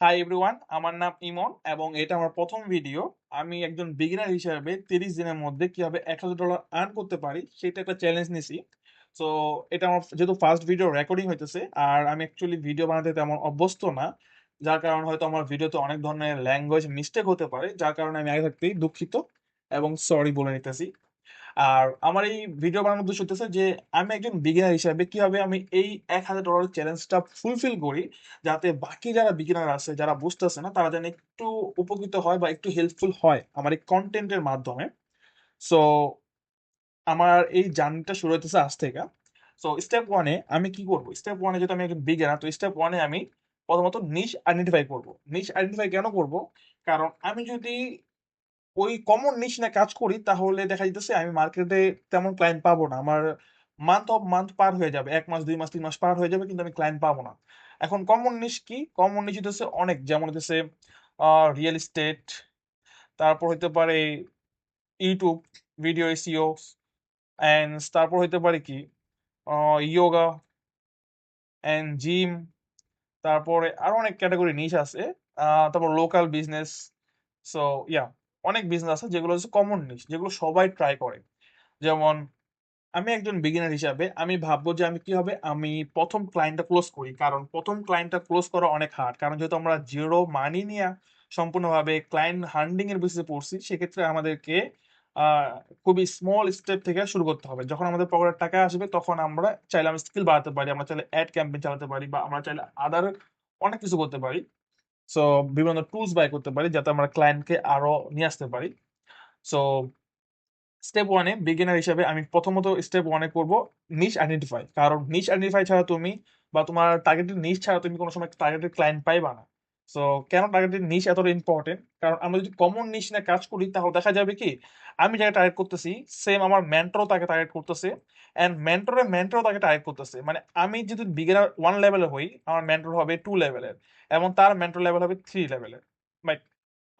Hi everyone, আমার নাম ইমন এবং এটা আমার প্রথম ভিডিও। আমি একজন বিগিনার হিসেবে 30 দিনের মধ্যে কিভাবে $1,000 আর্ন করতে পারি সেটা একটা চ্যালেঞ্জ নিছি। সো এটা আমার যেহেতু ফার্স্ট ভিডিও রেকর্ডিং হইতেছে, আর আমি অ্যাকচুয়ালি ভিডিও বানাতে তেমন অভ্যস্ত না, যার কারণে হয়তো আমার ভিডিওতে অনেক ধরনের ল্যাঙ্গুয়েজ মিস্টেক হতে পারে, যার কারণে আমি আগে থাকতেই দুঃখিত এবং সরি বলে নিতেছি। আর আমার এই ভিডিও বানানোর উদ্দেশ্য হচ্ছে যে আমি একজন বিগিনার হিসেবে কিভাবে আমি এই $1,000 চ্যালেঞ্জটা ফুলফিল করি, যাতে বাকি যারা বিগিনার আছে, যারা বুঝতেছে না, তারা যেন একটু উপকৃত হয় বা একটু হেল্পফুল হয় আমার এই কন্টেন্টের মাধ্যমে। সো আমার এই জার্নিটা শুরু হইতেছে আজ থেকে। সো স্টেপ ওয়ানে আমি কি করব? স্টেপ ওয়ানে যেহেতু আমি একজন বিগিনার, তো স্টেপ ওয়ানে আমি প্রথমত নিশ আইডেন্টিফাই করব। নিশ আইডেন্টিফাই কেন করব? কারণ আমি যদি ওই কমন নিশ নিয়ে কাজ করি, তাহলে দেখা যাইতেছে আমি মার্কেটে তেমন ক্লায়েন্ট পাবো না। আমার মান্থ অফ মান্থ পার হয়ে যাবে, 1 মাস 2 মাস 3 মাস পার হয়ে যাবে, কিন্তু আমি ক্লায়েন্ট পাবো না। এখন কমন নিশ কি? কমন নিশ হইতেছে অনেক, যেমন হইতেছে রিয়েল এস্টেট, তারপর হইতে পারে ইউটিউব ভিডিও এসইও, এন্ড তারপর হইতে পারে কি ইয়োগা এন্ড জিম, তারপরে আরো অনেক ক্যাটাগরি নিশ আছে। তারপর লোকাল বিজনেস। সো ইয়া, অনেক বিজনেস আছে যেগুলো হচ্ছে কমন নিশ, যেগুলো সবাই ট্রাই করে। যেমন আমি একজন বিগিনার হিসাবে আমি ভাববো যে আমি কি হবে, আমি প্রথম ক্লায়েন্টটা ক্লোজ করি, কারণ প্রথম ক্লায়েন্টটা ক্লোজ করা অনেক হার্ড। কারণ যেহেতু আমরা জিরো মানি নিয়ে সম্পূর্ণভাবে ক্লায়েন্ট হান্ডিং এর বেসিসে পড়ছি, সেক্ষেত্রে আমাদেরকে আহ, খুবই স্মল স্টেপ থেকে শুরু করতে হবে। যখন আমাদের পকেটে টাকা আসবে, তখন আমরা চাইলে আমরা স্কিল বাড়াতে পারি, আমরা চাইলে অ্যাড ক্যাম্পেইন চালাতে পারি, বা আমরা চাইলে আদার অনেক কিছু করতে পারি। সো বিভিন্ন টুলস বাই করতে পারি, যাতে আমরা ক্লায়েন্টকে আরো নিয়ে আসতে পারি। সো স্টেপ ওয়ানে বিগিনার হিসেবে আমি প্রথমত স্টেপ ওয়ানে করব নিশ আইডেন্টিফাই। কারণ নিশ আইডেন্টিফাই ছাড়া তুমি, বা তোমার টার্গেটেড নিশ ছাড়া তুমি কোনো সময় টার্গেটেড ক্লায়েন্ট পাইবা না। সো কেন টার্গেটেড নিশ এতটা ইম্পর্টেন্ট? কারণ আমরা যদি কমন নিশ নিয়ে কাজ করি, তাহলে দেখা যাবে কি আমি যাকে টার্গেট করতেছি, সেম আমার মেন্টরও তাকে টার্গেট করতেছে, এন্ড মেন্টরও তাকে টার্গেট করতেছে। মানে আমি যদি বিগিনার 1 লেভেলে হই, আমার মেন্টর হবে 2 লেভেলের, এবং তার মেন্টর লেভেল হবে 3 লেভেলের।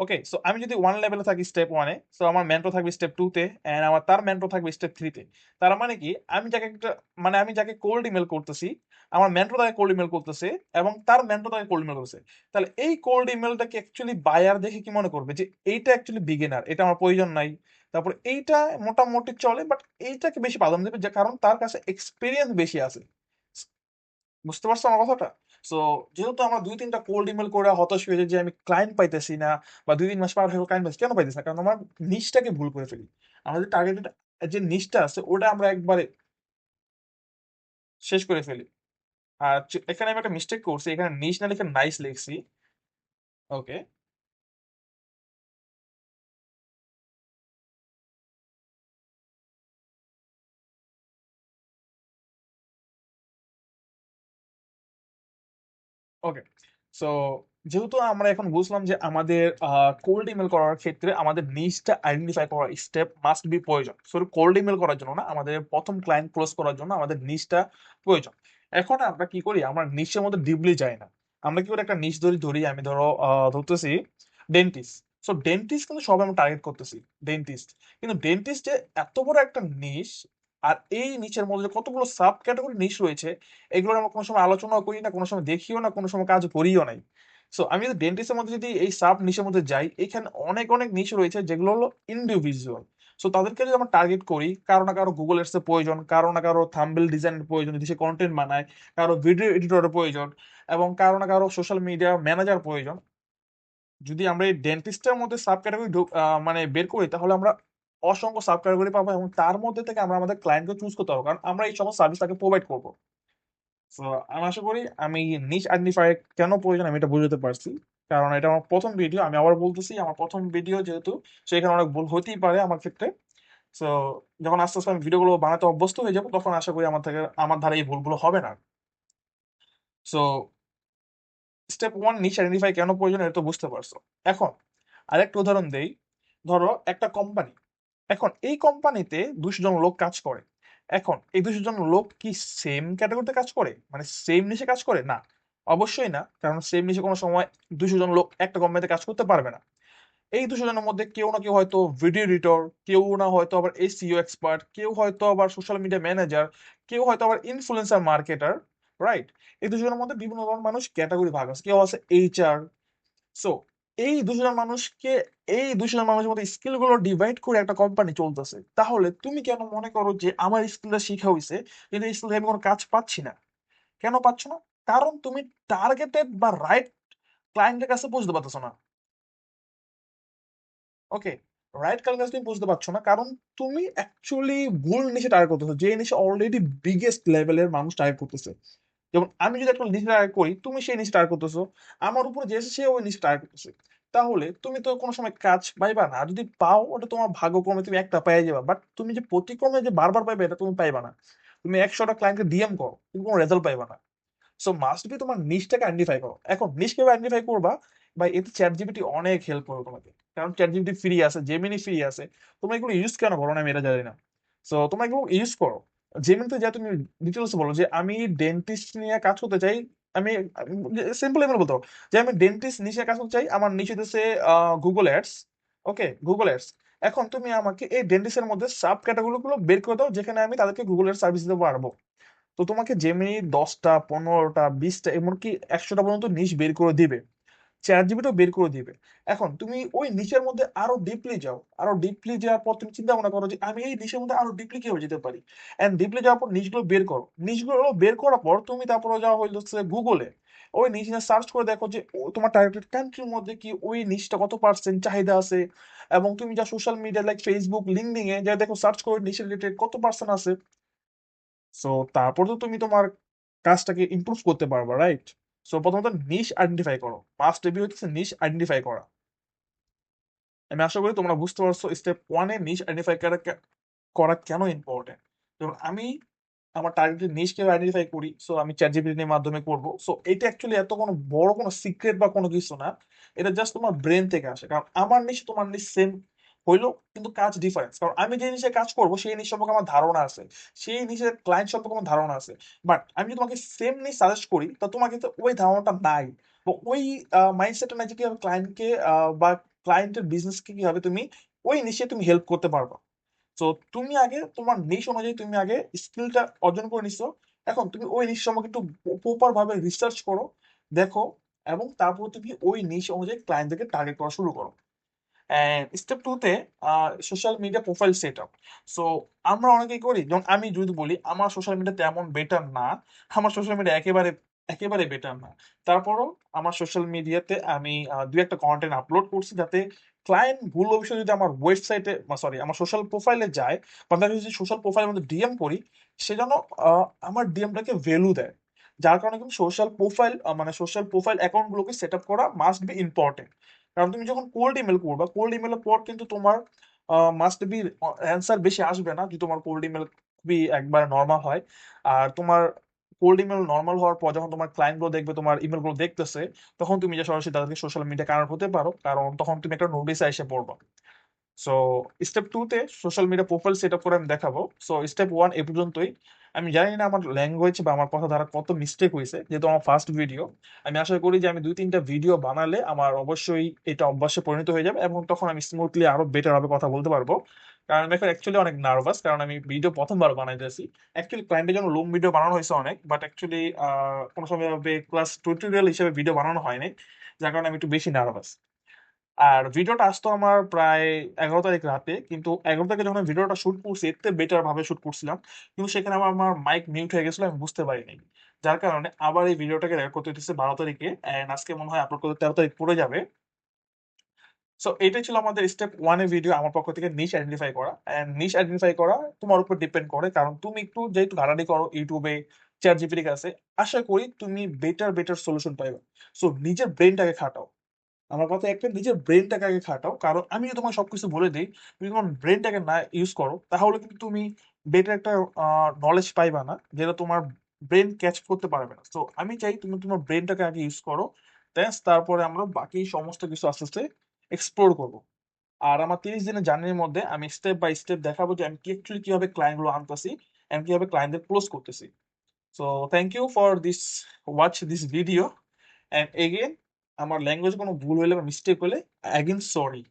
ওকে, সো আমি যদি 1 লেভেলে থাকি স্টেপ ওয়ানে, সো আমার মেন্টর থাকবে স্টেপ 2 তে, এন্ড আমার তার মেন্টর থাকবে স্টেপ 3 তে। তার মানে কি, আমি যাকে একটা, মানে আমি যাকে কোল্ড ইমেল করতেছি, আমার মেন্টর তাকে কোল্ড ইমেল করতেছে, এবং তার মেন্টর তাকে কোল্ড ইমেল করতেছে। তাহলে এই কোল্ড ইমেলটাকে অ্যাকচুয়ালি বায়ার দেখে কি মনে করবে, যে এইটা অ্যাকচুয়ালি বিগিনার, এটা আমার প্রয়োজন নাই। তারপর এইটা মোটামুটি চলে, বাট এইটাকে বেশি প্রাধান্য দেবে, যে কারণ তার কাছে এক্সপিরিয়েন্স বেশি আছে। বুঝতে পারছো আমার কথাটা? সো যেহেতু আমরা 2-3টা কোল্ড ইমেল করে হতাশ হয়ে যাই যে আমি ক্লায়েন্ট পাইতেছি না, বা 2-3 মাস পার হয়ে ক্লায়েন্ট পাইছি, কেন পাইতেছি না? কারণ আমার নিশটাকে ভুল করে ফেলি। আমাদের টার্গেটেড যে নিশটা আছে, ওটা আমরা একবারে শেষ করে ফেলি। আর এখানে আমি একটা মিস্টেক করছি, এখানে নিশ না লিখে নাইস লিখছি। ওকে, ওকে। সো যেহেতু আমরা এখন বুঝলাম যে আমাদের কোল্ড ইমেল করার ক্ষেত্রে আমাদের নিশটা আইডেন্টিফাই করার স্টেপ মাস্ট বি প্রয়োজন। সরি, কোল্ড ইমেল করার জন্য না, আমাদের প্রথম ক্লায়েন্ট ক্লোজ করার জন্য আমাদের নিশটা প্রয়োজন। এখন আমরা কি করি, আমরা নিশের মধ্যে ডিপলি যাই না। আমরা কি করে একটা নিশ ধরি, আমি ধরো ধরতেছি ডেন্টিস্ট। সো ডেন্টিস্ট কিন্তু সবাই আমরা টার্গেট করতেছি, ডেন্টিস্ট। কিন্তু ডেন্টিস্ট যে এত বড় একটা নিশ, আর এই নিচের মধ্যে যে কতগুলো সাব ক্যাটাগরি নিশ রয়েছে, এগুলোর আমরা কোনো সময় আলোচনাও করি না, কোনো সময় দেখিও না, কোনো সময় কাজ করিও নাই। সো আমি যদি ডেন্টিস্টের মধ্যে যদি এই সাব নিশের মধ্যে যাই, এখানে অনেক অনেক নিশ রয়েছে যেগুলো হলো ইন্ডিভিজুয়াল। সো তাদেরকে যদি আমরা টার্গেট করি, কারো না কারো গুগল এর প্রয়োজন, কারো না কারো থাম্বনেল ডিজাইনের প্রয়োজন যদি সে কন্টেন্ট বানায়, কারো ভিডিও এডিটরের প্রয়োজন, এবং কারো না কারো সোশ্যাল মিডিয়া ম্যানেজার প্রয়োজন। যদি আমরা এই ডেন্টিস্টের মধ্যে সাব ক্যাটাগরি মানে বের করি, তাহলে আমরা অসংখ্য সাব ক্যাটাগরি পাবো, এবং তার মধ্যে থেকে আমরা আমাদের ক্লায়েন্টকে চুজ করতে পারবো, কারণ আমরা এই সমস্ত সার্ভিস তাকে প্রোভাইড করবো। তো আমি আশা করি আমি নিশ আইডেন্টিফাই কেন প্রয়োজন আমি এটা বুঝতে পারছি। কারণ এটা আমার প্রথম ভিডিও, আমি আবার বলতেছি আমার প্রথম ভিডিও যেহেতু, সেখানে অনেক ভুল হতেই পারে আমার ক্ষেত্রে। তো যখন আস্তে আস্তে আমি ভিডিওগুলো বানাতে অভ্যস্ত হয়ে যাবো, তখন আশা করি আমার ধারে এই ভুলগুলো হবে না। সো স্টেপ ওয়ান, নিশ আইডেন্টিফাই কেন প্রয়োজন এটা তো বুঝতে পারছো। এখন আরেকটা উদাহরণ দেই। ধরো একটা কোম্পানি, এখন এই কোম্পানিতে 200 জন লোক কাজ করে। এখন এই 200 জন লোক কি সেম ক্যাটাগরিতে কাজ করে, মানে সেম নিশে কাজ করে? না, অবশ্যই না। কারণ সেম নিশে কোনো সময় 200 জন লোক একটা কোম্পানিতে কাজ করতে পারবে না। এই 200 জনের মধ্যে কেউ না কেউ হয়তো ভিডিও এডিটর, কেউ না হয়তো আবার এসইও এক্সপার্ট, কেউ হয়তো আবার সোশ্যাল মিডিয়া ম্যানেজার, কেউ হয়তো আবার ইনফ্লুয়েন্সার মার্কেটার, রাইট? এই 200 জনের মধ্যে বিভিন্ন ধরনের মানুষ ক্যাটাগরি ভাগ আছে। কেউ আছে এইচআর, সো এই 200 জন মানুষের মধ্যে স্কিল গুলো ডিভাইড করে একটা কোম্পানি চলতেছে, তাহলে তুমি কেন মনে করো যে আমার স্কিলটা শিখা হয়েছে কিন্তু এই স্কিল আমি কোনো কাজ পাচ্ছি না? কেন পাচ্ছ না? কারণ তুমি টার্গেটেড বা রাইট ক্লায়েন্টের কাছে পৌঁছতে পারতেছো না। ওকে, রাইট কার কাছে তুমি বুঝতে পারছো না, কারণ তুমি অ্যাকচুয়ালি ভুল নিশে টার্গেট করতেছো, যে নিশে অলরেডি বিগেস্ট লেভেলের মানুষ টার্গেট করতেছে। যেমন আমি যদি একটা নিশে টার্গেট করি, তুমি সেই নিশে টার্গেট করতেছো, আমার উপরে যে এসে সে ওই নিশে টার্গেট করতেছে। তাহলে তুমি তো কোনো সময় কাজ পাইবা না, আর যদি পাও ওটা তোমার ভাগ্যক্রমে তুমি একটা পেয়ে যাবা, বাট তুমি যে প্রতিক্রমে যে বারবার পাইবে এটা তুমি পাইবা না। তুমি 100টা ক্লায়েন্টকে ডিএম করো, তুমি কোনো রেজাল্ট পাইবা না। সো মাস্ট বি তোমার নিশটাকে আইডেন্টিফাই করো। এখন নিশ কিভাবে আইডেন্টিফাই করবা? বা এতে চ্যাট জিপিটি অনেক হেল্প করবে তোমাকে, কারণ চ্যাট জিপিটি ফ্রি আছে, জেমিনি ফ্রি আছে। তোমরা এগুলো ইউজ কেন করো না আমি এটা জানি না। সো তোমরা এগুলো ইউজ করো। জেমিনিতে যা তুমি ডিটেলস বলো যে আমি ডেন্টিস্ট নিয়ে কাজ করতে চাই, আমি সিম্পল এভাবে বলতে পারো যে আমি ডেন্টিস্ট নিশে কাজ করতে চাই, আমার নিচে দিচ্ছে গুগল অ্যাডস। ওকে, গুগল অ্যাডস। এখন তুমি আমাকে এই ডেন্টিস্টের মধ্যে সাব ক্যাটাগরি গুলো বের করে দাও যেখানে আমি তাদেরকে গুগল এর সার্ভিস দিতে পারবো। তো তোমাকে জেমিনি 10টা 15টা 20টা এমনকি 100টা পর্যন্ত নিশ বের করে দিবে, চ্যাট জিপিটিও বের করে দিবে। এখন তুমি ওই নিশের মধ্যে আরো ডিপলি যাও, আরো ডিপলি যাওয়ার পর তুমি চিন্তা ভাবনা করো যে আমি এই নিশের মধ্যে আরো ডিপলি কিভাবে যেতে পারি। এন্ড ডিপলি যাওয়ার পর নিশগুলো বের করো, নিশগুলো বের করার পর তুমি তারপরে যাওয়া হইলো গুগলে, ওই নিশ সার্চ করে দেখো যে তোমার টার্গেটেড কান্ট্রির মধ্যে কি ওই নিশটা কত পার্সেন্ট চাহিদা আছে। এবং তুমি যা social media like Facebook LinkedIn এ যা দেখো সার্চ করে নিশের রিলেটেড কত পার্সেন্ট আছে। সো তারপর তো তুমি তোমার কাজটাকে ইমপ্রুভ করতে পারবা, রাইট? সো প্রথমত নিশ আইডেন্টিফাই করো, ফার্স্ট রিভিউ হচ্ছে নিশ আইডেন্টিফাই করা। আমি আশা করি তোমরা বুঝতে পারছো স্টেপ ওয়ানে নিশ আইডেন্টিফাই করা করা কেন ইম্পর্টেন্ট। যেমন আমি আমার টার্গেটেড নিশ কিভাবে আইডেন্টিফাই করি, সো আমি চ্যাট জিপিটির মাধ্যমে করব। সো এটা অ্যাকচুয়ালি এত কোনো বড় কোনো সিক্রেট বা কোনো কিছু না, এটা জাস্ট তোমার ব্রেন থেকে আসে। কারণ আমার নিশ তোমার নিশ সেম হইলো, কিন্তু কাজ ডিফারেন্স, কারণ আমি যে নিশে কাজ করব সেই নিশ সম্পর্কে আমার ধারণা আছে, সেই নিশের ক্লায়েন্ট সম্পর্কে আমার ধারণা আছে। বাট আমি যদি তোমাকে সেম নিশ সাজেস্ট করি তা তোমার কিন্তু ওই ধারণাটা নাই, বা ওই মাইন্ডসেটটা নাই যে কিভাবে ক্লায়েন্টকে বা ক্লায়েন্টের বিজনেসকে কিভাবে তুমি ওই নিশে তুমি হেল্প করতে পারবা। তো তুমি আগে তোমার নিশ অনুযায়ী তুমি আগে স্কিলটা অর্জন করে নিছো। এখন তুমি ওই নিশ সম্পর্কে একটু প্রপার ভাবে রিসার্চ করো, দেখো, এবং তারপর তুমি ওই নিশ অনুযায়ী ক্লায়েন্টদেরকে টার্গেট করা শুরু করো। স্টেপ টু তে social media profile set up. So আমরা অনেকেই করি, যেমন আমি যদি বলি আমার সোশ্যাল মিডিয়া তেমন বেটার না, আমার সোশ্যাল মিডিয়া একেবারে একেবারে বেটার না। তারপরও আমার সোশ্যাল মিডিয়াতে আমি দুই একটা কন্টেন্ট আপলোড করছি যাতে ক্লায়েন্ট ভুল ভবিষ্যতে যদি আমার ওয়েবসাইটে, সরি, আমার সোশ্যাল প্রোফাইলে যায়, বা আমি যদি সোশ্যাল প্রোফাইলের মধ্যে ডিএম করি, সে যেন আমার ডিএমটাকে ভ্যালু দেয়। যার কারণে কিন্তু সোশ্যাল প্রোফাইল মানে সোশ্যাল প্রোফাইল অ্যাকাউন্টগুলোকে সেট আপ করা মাস্ট বি ইম্পর্টেন্ট। কারণ তুমি যখন কোল্ড ইমেল করবা, কোল্ড ইমেলের পর কিন্তু তোমার মাস্ট বি অ্যান্সার বেশি আসবে না যদি তোমার কোল্ড ইমেল খুবই একবার নর্মাল হয়। আর তোমার কোল্ড ইমেল নর্মাল হওয়ার পর যখন তোমার ক্লায়েন্ট গুলো দেখবে তোমার ইমেল গুলো দেখতেছে, তখন তুমি যে সরাসরি তাদেরকে সোশ্যাল মিডিয়া কানেক্ট হতে পারো, কারণ তখন তুমি একটা নোটিসে এসে পড়বা। সো স্টেপ টু তে social media profile set up করে আমি দেখাবো। সো স্টেপ ওয়ান এ পর্যন্তই। আমি জানি না আমার ল্যাঙ্গুয়েজ বা আমার কথা দ্বারা কত মিস্টেক হয়েছে, যেহেতু আমার ফার্স্ট ভিডিও। আমি আশা করি যে আমি 2-3টা ভিডিও বানালে আমার অবশ্যই এটা অভ্যাসে পরিণত হয়ে যাবে, এবং তখন আমি স্মুথলি আরো বেটার ভাবে কথা বলতে পারবো। কারণ আমি এখন অ্যাকচুয়ালি অনেক নার্ভাস, কারণ আমি ভিডিও প্রথমবার বানাইতেছি। অ্যাকচুয়ালি ক্লায়েন্টের জন্য লং ভিডিও বানানো হয়েছে অনেক, বাট অ্যাকচুয়ালি কোনো সময় ক্লাস টিউটোরিয়াল হিসেবে ভিডিও বানানো হয়নি, যার কারণে আমি একটু বেশি নার্ভাস। আর ভিডিওটা আসতো আমার প্রায় 11 তারিখ রাতে, কিন্তু 11 তারিখে যখন আমি ভিডিওটা শুট করছি এতে বেটার ভাবে শুট করছিলাম, কিন্তু সেখানে আমার মাইক মিউট হয়ে গেছিল, আমি বুঝতে পারিনি। যার কারণে আবার এই ভিডিওটাকে রেকর্ড করতে হচ্ছে 12 তারিখে, এন্ড আজকে মনে হয় আপলোড করতে 13 তারিখ পড়ে যাবে। সো এটাই ছিল আমাদের স্টেপ ওয়ানের ভিডিও আমার পক্ষ থেকে, নিশ আইডেন্টিফাই করা। এন্ড নিশ আইডেন্টিফাই করা তোমার উপর ডিপেন্ড করে, কারণ তুমি একটু যেহেতু ঘাটাঘাটি করো ইউটিউবে, চ্যাট জিপিটির কাছে, আশা করি তুমি বেটার বেটার সলিউশন পাইবে। সো নিজের ব্রেনটাকে খাটাও। আমার কথা একটা, নিজের ব্রেনটাকে আগে খাটাও, কারণ আমি যদি তোমাকে সবকিছু বলে দিই, তুমি তোমার ব্রেনটাকে না ইউজ করো, তাহলে কিন্তু তুমি বেটার একটা নলেজ পাইবা না, যেটা তোমার ব্রেন ক্যাচ করতে পারবে না। তো আমি চাই তুমি তোমার ব্রেনটাকে আগে ইউজ করো, তারপরে আমরা বাকি সমস্ত কিছু আস্তে আস্তে এক্সপ্লোর করবো। আর আমার 30 দিনের জার্নির মধ্যে আমি স্টেপ বাই স্টেপ দেখাবো যে আমি কি অ্যাকচুয়ালি কিভাবে ক্লায়েন্ট গুলো আনতেছি and কিভাবে ক্লায়েন্টদের ক্লোজ করতেছি। So thank you for this watch this video, and again আমার ল্যাঙ্গুয়েজ কোনো ভুল হলে বা মিস্টেক হলে অ্যাগেন সরি।